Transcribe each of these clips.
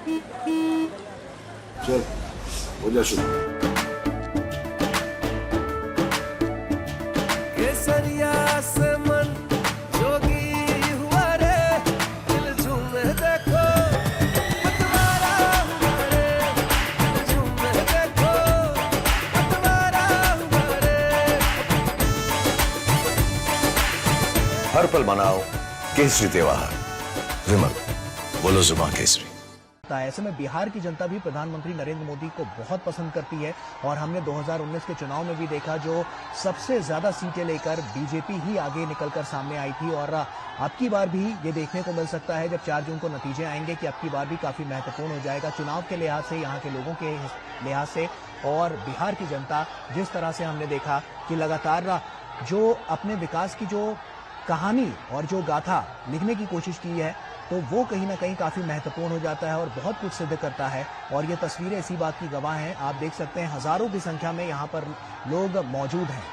चल हो जा शुरू। केसरिया से मन जोगी हुआ रे, दिल झूमे देखो पतवारा हुआ रे, दिल झूमे देखो पतवारा हुआ रे। हर पल मनाओ केसरी त्योहार। विमल, बोलो जुबान केसरी। ऐसे में बिहार की जनता भी प्रधानमंत्री नरेंद्र मोदी को बहुत पसंद करती है और हमने 2019 के चुनाव में भी देखा जो सबसे ज्यादा सीटें लेकर बीजेपी ही आगे निकलकर सामने आई थी। और अब की बार भी ये देखने को मिल सकता है जब 4 जून को नतीजे आएंगे कि अब की बार भी काफी महत्वपूर्ण हो जाएगा चुनाव के लिहाज से, यहाँ के लोगों के लिहाज से। और बिहार की जनता जिस तरह से हमने देखा कि लगातार जो अपने विकास की जो कहानी और जो गाथा लिखने की कोशिश की है, तो वो कहीं ना कहीं काफी महत्वपूर्ण हो जाता है और बहुत कुछ सिद्ध करता है। और ये तस्वीरें इसी बात की गवाह हैं। आप देख सकते हैं हजारों की संख्या में यहाँ पर लोग मौजूद हैं।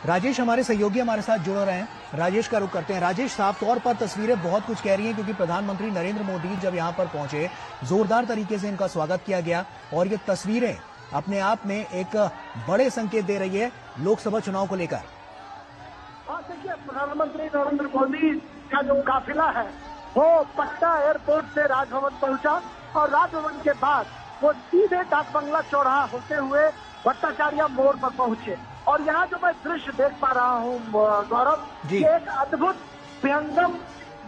राजेश हमारे सहयोगी हमारे साथ जुड़ रहे हैं, राजेश का रुख करते हैं। राजेश, साफ तौर पर तस्वीरें बहुत कुछ कह रही हैं क्योंकि प्रधानमंत्री नरेंद्र मोदी जब यहाँ पर पहुंचे, जोरदार तरीके से इनका स्वागत किया गया और ये तस्वीरें अपने आप में एक बड़े संकेत दे रही है लोकसभा चुनाव को लेकर। देखिए, प्रधानमंत्री नरेंद्र मोदी का जो काफिला है वो पटना एयरपोर्ट से राजभवन पहुंचा और राजभवन के बाद वो सीधे डाक बंगला चौराहा होते हुए भट्टाचार्य मोड़ पर पहुंचे। और यहाँ जो मैं दृश्य देख पा रहा हूँ गौरव, ये एक अद्भुत विहंगम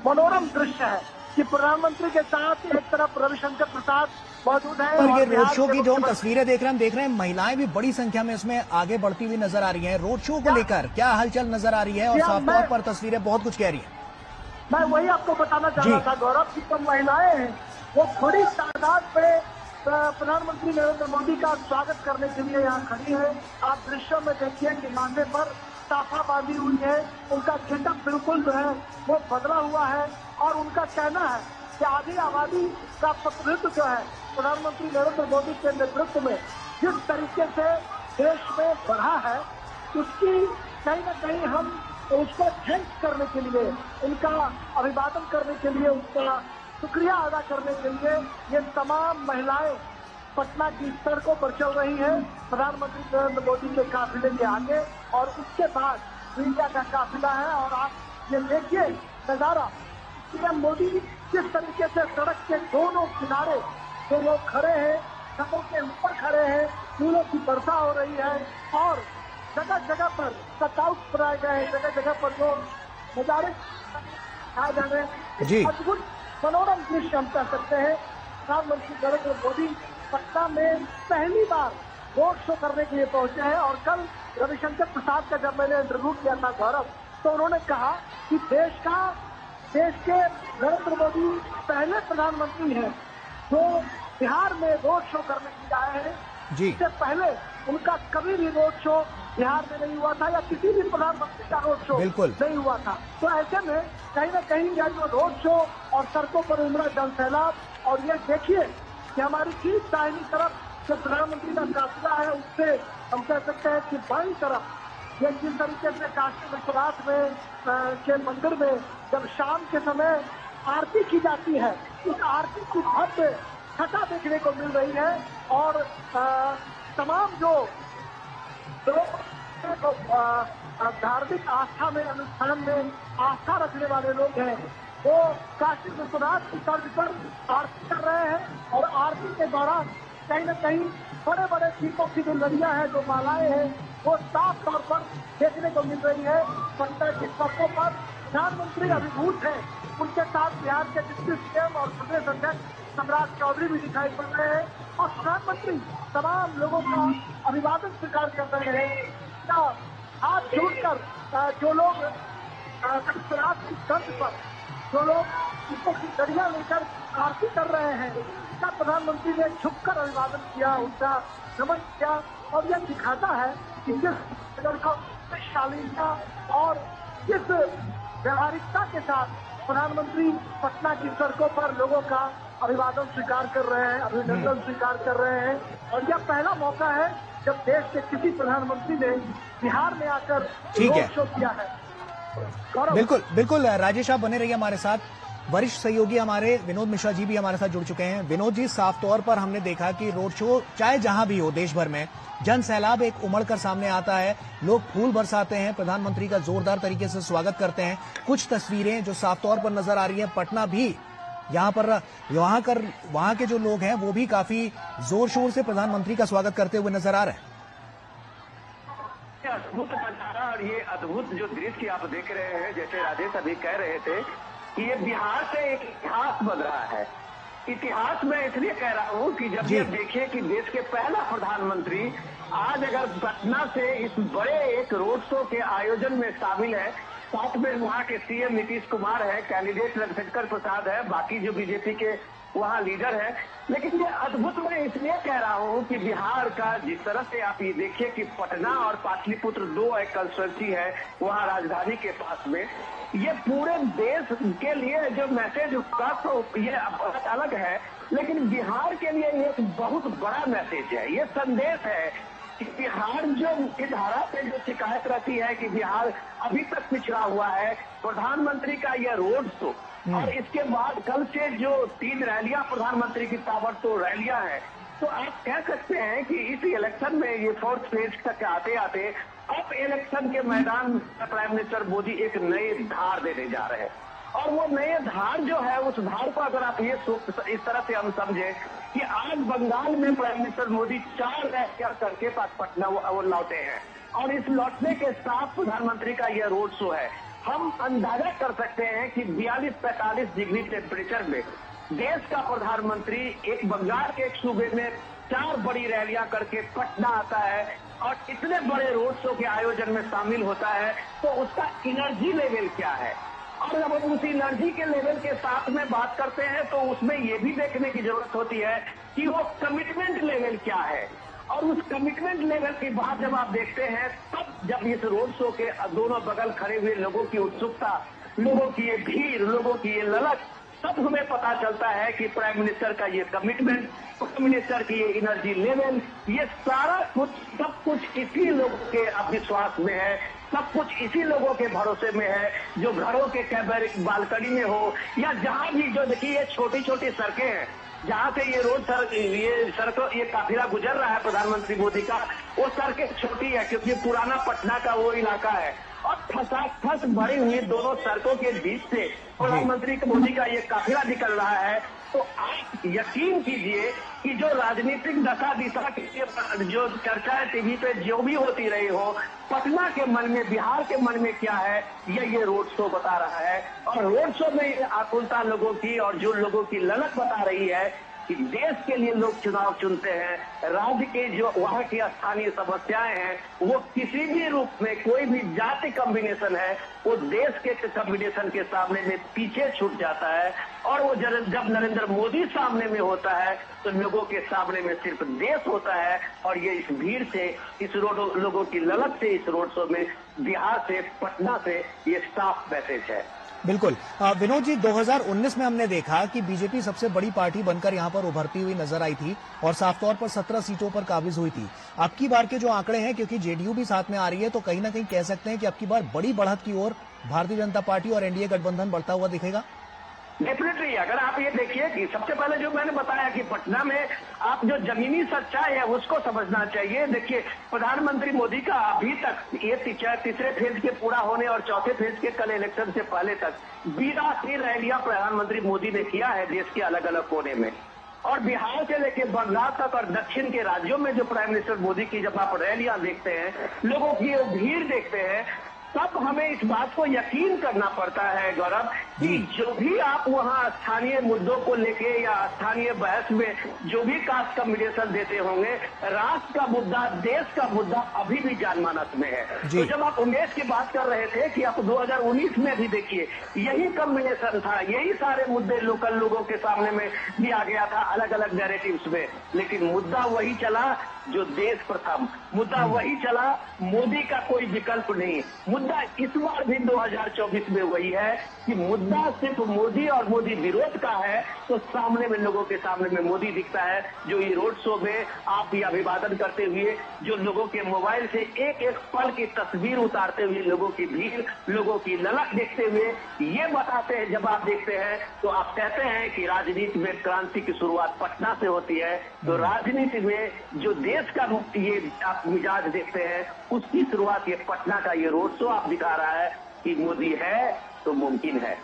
मनोरम दृश्य है कि प्रधानमंत्री के साथ एक तरफ रविशंकर प्रसाद मौजूद है। और ये रोड शो की जो हम तस्वीरें देख रहे हैं, हम देख रहे हैं महिलाएं भी बड़ी संख्या में इसमें आगे बढ़ती हुई नजर आ रही हैं। रोड शो को लेकर क्या हलचल नजर आ रही है और साफ तौर पर तस्वीरें बहुत कुछ कह रही हैं। मैं वही आपको बताना चाह रहा था गौरव की जो महिलाएं हैं वो बड़ी तादाद में प्रधानमंत्री नरेंद्र मोदी का स्वागत करने के लिए यहाँ खड़ी है। आप दृश्यों में देखिए कि माथे पर साफा बांधी हुई है, उनका गेटअप बिल्कुल जो है वो बदला हुआ है और उनका कहना है कि आधी आबादी का प्रतिनिधित्व जो है प्रधानमंत्री नरेंद्र मोदी के नेतृत्व में जिस तरीके से देश में बढ़ा है, उसकी कहीं न कहीं हम उसको थैंक्स करने के लिए, उनका अभिवादन करने के लिए, उनका शुक्रिया अदा करने के लिए ये तमाम महिलाएं पटना की सड़कों पर चल रही हैं प्रधानमंत्री नरेंद्र मोदी के काफिले के आगे। और उसके बाद मीडिया का काफिला है और आप ये देखिए नजारा, पीएम मोदी किस तरीके से सड़क के दोनों किनारे जो लोग खड़े हैं, सड़कों के ऊपर खड़े हैं, फूलों की वर्षा हो रही है और जगह जगह पर कटआउट बनाए गए हैं, जगह जगह पर जो नजारे दिखाए जा रहे हैं। अद्भुत मनोरम दृश्य हम कह सकते हैं। प्रधानमंत्री नरेंद्र मोदी पटना में पहली बार रोड शो करने के लिए पहुंचे हैं और कल रविशंकर प्रसाद का जब मैंने इंटरव्यू किया था गौरव, तो उन्होंने कहा कि देश के नरेंद्र मोदी पहले प्रधानमंत्री हैं जो बिहार में रोड शो करने के लिए आए हैं। इससे पहले उनका कभी भी रोड शो बिहार में नहीं हुआ था या किसी भी प्रधानमंत्री का रोड शो नहीं हुआ था। तो ऐसे में कहीं न कहीं यह जो रोड शो और सड़कों पर उमड़ा जनसैलाब, और ये देखिए कि हमारी ठीक दाहिनी तरफ जो प्रधानमंत्री का काफिला है उससे हम कह सकते हैं कि बाईं तरफ ये जिस तरीके से काशी विश्वनाथ में के मंदिर में जब शाम के समय आरती की जाती है, उस आरती की भव्य छटा देखने को मिल रही है। और तमाम जो धार्मिक आस्था में, अनुष्ठान में आस्था रखने वाले लोग हैं वो काशी विश्वनाथ की तर्ज पर आरती कर रहे हैं और आरती के दौरान कहीं न कहीं बड़े बड़े दीपों की जो लड़ियां हैं, जो मालाएं हैं, वो साफ तौर पर देखने को मिल रही है। पटना की सड़कों पर प्रधानमंत्री अभिभूत है, उनके साथ बिहार के डिप्टी सीएम और प्रदेश अध्यक्ष सम्राट चौधरी भी दिखाई पड़ रहे हैं और प्रधानमंत्री तमाम लोगों का अभिवादन स्वीकार कर रहे हैं। हाथ जोड़कर जो लोग की तर्ज पर जो लोग दीपों की लड़ियां लेकर आरती कर रहे हैं, उसका प्रधानमंत्री ने झुककर अभिवादन किया, उनका नमन किया और यह दिखाता है कि जिस शालीनता और जिस व्यवहारिकता के साथ प्रधानमंत्री पटना की सड़कों पर लोगों का अभिवादन स्वीकार कर रहे हैं, अभिनंदन स्वीकार कर रहे हैं। और यह पहला मौका है जब देश के किसी प्रधानमंत्री ने बिहार में आकर रोड शो किया है। बिल्कुल बिल्कुल राजेश, आप बने रहिए हमारे साथ। वरिष्ठ सहयोगी हमारे विनोद मिश्रा जी भी हमारे साथ जुड़ चुके हैं। विनोद जी, साफ तौर पर हमने देखा कि रोड शो चाहे जहां भी हो देश भर में, जन सैलाब एक उमड़कर सामने आता है, लोग फूल बरसाते हैं, प्रधानमंत्री का जोरदार तरीके से स्वागत करते हैं। कुछ तस्वीरें जो साफ तौर पर नजर आ रही है, पटना भी यहाँ पर वहां के जो लोग हैं वो भी काफी जोर शोर से प्रधानमंत्री का स्वागत करते हुए नजर आ रहे हैं। अद्भुत नजारा और ये अद्भुत जो दृश्य आप देख रहे हैं, जैसे राजेश अभी कह रहे थे कि ये बिहार से एक इतिहास बन रहा है। इतिहास में इसलिए कह रहा हूँ कि जब ये देखिए कि देश के पहला प्रधानमंत्री आज अगर पटना से इस बड़े एक रोड शो के आयोजन में शामिल है, साथ में वहाँ के सीएम नीतीश कुमार है, कैंडिडेट रविशंकर प्रसाद है, बाकी जो बीजेपी के वहाँ लीडर है। लेकिन ये अद्भुत मैं इसलिए कह रहा हूँ कि बिहार का जिस तरह से आप ये देखिए कि पटना और पाटलिपुत्र दो एक कंस्टिट्यूंसी है वहाँ राजधानी के पास में, ये पूरे देश के लिए जो मैसेज उसका तो ये बहुत अलग है, लेकिन बिहार के लिए ये एक बहुत बड़ा मैसेज है। ये संदेश है कि बिहार जो मुख्य धारा पे जो शिकायत रहती है कि बिहार अभी तक पिछड़ा हुआ है, प्रधानमंत्री का यह रोड शो और इसके बाद कल से जो 3 रैलियां प्रधानमंत्री की ताबड़तोड़ रैलियां हैं, तो आप कह सकते हैं कि इस इलेक्शन में ये 4th फेज तक आते आते अब इलेक्शन के मैदान में प्राइम मिनिस्टर मोदी एक नए धार देने जा रहे हैं। और वो नए धार जो है, उस धार को अगर आप ये इस तरह से हम समझे कि आज बंगाल में प्राइम मिनिस्टर मोदी 4 रैलियां करके पटना वो लौटे हैं और इस लौटने के साथ प्रधानमंत्री का यह रोड शो है। हम अंदाजा कर सकते हैं कि 42-45 डिग्री टेम्परेचर में देश का प्रधानमंत्री एक बंगाल के एक सूबे में 4 बड़ी रैलियां करके पटना आता है और इतने बड़े रोड शो के आयोजन में शामिल होता है, तो उसका एनर्जी लेवल क्या है। और जब हम उस एनर्जी के लेवल के साथ में बात करते हैं तो उसमें ये भी देखने की जरूरत होती है कि वो कमिटमेंट लेवल क्या है। और उस कमिटमेंट लेवल की बात जब आप देखते हैं, तब जब इस रोड शो के दोनों बगल खड़े हुए लोगों की उत्सुकता, लोगों की ये भीड़, लोगों की ये ललक, तब हमें पता चलता है कि प्राइम मिनिस्टर का ये कमिटमेंट, प्राइम मिनिस्टर की ये एनर्जी लेवल, ये सारा कुछ सब कुछ इसी लोगों के विश्वास में है, सब कुछ इसी लोगों के भरोसे में है जो घरों के कैबिनेट बालकनी में हो या जहां भी, जो देखिए ये छोटी छोटी सड़कें हैं जहां से ये काफिला गुजर रहा है प्रधानमंत्री मोदी का, वो सड़कें छोटी है क्योंकि पुराना पटना का वो इलाका है और ठसाठस भरी हुई दोनों सड़कों के बीच से प्रधानमंत्री मोदी का ये काफिला निकल रहा है। तो आप यकीन कीजिए कि जो राजनीतिक दशा दिशा की जो चर्चा टीवी पे जो भी होती रही हो, पटना के मन में, बिहार के मन में क्या है, ये रोड शो बता रहा है। और रोड शो में आकुलता लोगों की और जो लोगों की ललक बता रही है कि देश के लिए लोग चुनाव चुनते हैं, राज्य के जो वहाँ की स्थानीय समस्याएं हैं वो किसी भी रूप में, कोई भी जाति कॉम्बिनेशन है वो देश के कॉम्बिनेशन के सामने में पीछे छूट जाता है। और वो जब नरेंद्र मोदी सामने में होता है तो लोगों के सामने में सिर्फ देश होता है। और ये इस भीड़ से, इस लोगों की ललक से, इस रोड शो में बिहार से, पटना से ये साफ मैसेज है। बिल्कुल। विनोद जी, 2019 में हमने देखा कि बीजेपी सबसे बड़ी पार्टी बनकर यहां पर उभरती हुई नजर आई थी और साफ तौर पर 17 सीटों पर काबिज हुई थी। अब की बार के जो आंकड़े हैं, क्योंकि जेडीयू भी साथ में आ रही है, तो कहीं ना कहीं कह सकते हैं कि अब की बार बड़ी बढ़त की ओर भारतीय जनता पार्टी और एनडीए गठबंधन बढ़ता हुआ दिखेगा। डेफिनेटली, अगर आप ये देखिए कि सबसे पहले जो मैंने बताया कि पटना में आप जो जमीनी सच्चाई है उसको समझना चाहिए। देखिए, प्रधानमंत्री मोदी का अभी तक ये तीसरे फेज के पूरा होने और चौथे फेज के कल इलेक्शन से पहले तक 82 रैलियां प्रधानमंत्री मोदी ने किया है देश के अलग अलग कोने में। और बिहार से लेकर बंगाल तक और दक्षिण के राज्यों में जो प्राइम मिनिस्टर मोदी की जब आप रैलियां देखते हैं, लोगों की भीड़ देखते हैं, तब हमें इस बात को यकीन करना पड़ता है गौरव कि जो भी आप वहाँ स्थानीय मुद्दों को लेके या स्थानीय बहस में जो भी कास्ट कॉम्बिनेशन देते होंगे, राष्ट्र का मुद्दा, देश का मुद्दा अभी भी जानमानस में है। तो जब आप उमेश की बात कर रहे थे कि आप 2019 में भी देखिए यही कॉम्बिनेशन था, यही सारे मुद्दे लोकल लोगों के सामने में दिया गया था अलग अलग नैरेटिव्स में, लेकिन मुद्दा वही चला जो देश प्रथम, मुद्दा वही चला, मोदी का कोई विकल्प नहीं। मुद्दा इस बार भी 2024 में वही है कि मुद्दा सिर्फ मोदी और मोदी विरोध का है, तो सामने में लोगों के सामने में मोदी दिखता है। जो ये रोड शो में आप ये अभिवादन करते हुए, जो लोगों के मोबाइल से एक एक पल की तस्वीर उतारते हुए, लोगों की भीड़, लोगों की ललक देखते हुए ये बताते हैं, जब आप देखते हैं तो आप कहते हैं कि राजनीति में क्रांति की शुरुआत पटना से होती है। तो राजनीति में जो देश का ये आप मिजाज देखते हैं, उसकी शुरुआत ये पटना का ये रोड शो आप दिखा रहा है कि मोदी है तो मुमकिन है।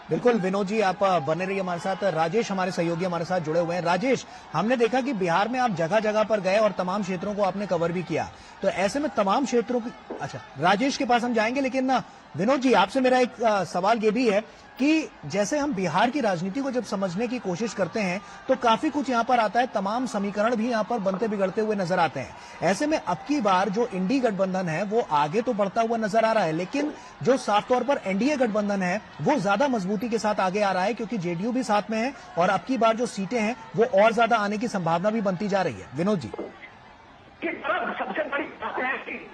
बिल्कुल विनोद जी, आप बने रहिए हमारे साथ। राजेश हमारे सहयोगी हमारे साथ जुड़े हुए हैं। राजेश, हमने देखा कि बिहार में आप जगह जगह पर गए और तमाम क्षेत्रों को आपने कवर भी किया, तो ऐसे में तमाम क्षेत्रों की, अच्छा राजेश के पास हम जाएंगे, लेकिन विनोद जी आपसे मेरा एक सवाल ये भी है कि जैसे हम बिहार की राजनीति को जब समझने की कोशिश करते हैं तो काफी कुछ यहाँ पर आता है, तमाम समीकरण भी यहाँ पर बनते बिगड़ते हुए नजर आते हैं। ऐसे में अब की बार जो इंडी गठबंधन है वो आगे तो बढ़ता हुआ नजर आ रहा है, लेकिन जो साफ तौर पर एनडीए गठबंधन है वो ज्यादा मजबूती के साथ आगे आ रहा है, क्योंकि जेडीयू भी साथ में है और अब की बार जो सीटें हैं वो और ज्यादा आने की संभावना भी बनती जा रही है। विनोद जी, सबसे बड़ी बात है कि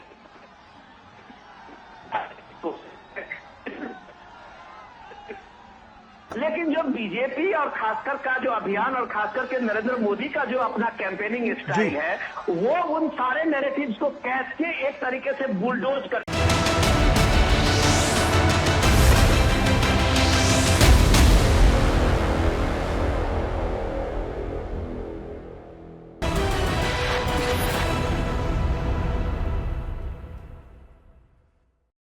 लेकिन जो बीजेपी और खासकर का जो अभियान और खासकर के नरेंद्र मोदी का जो अपना कैंपेनिंग स्टाइल है, वो उन सारे नैरेटिव्स को कैसे एक तरीके से बुलडोज कर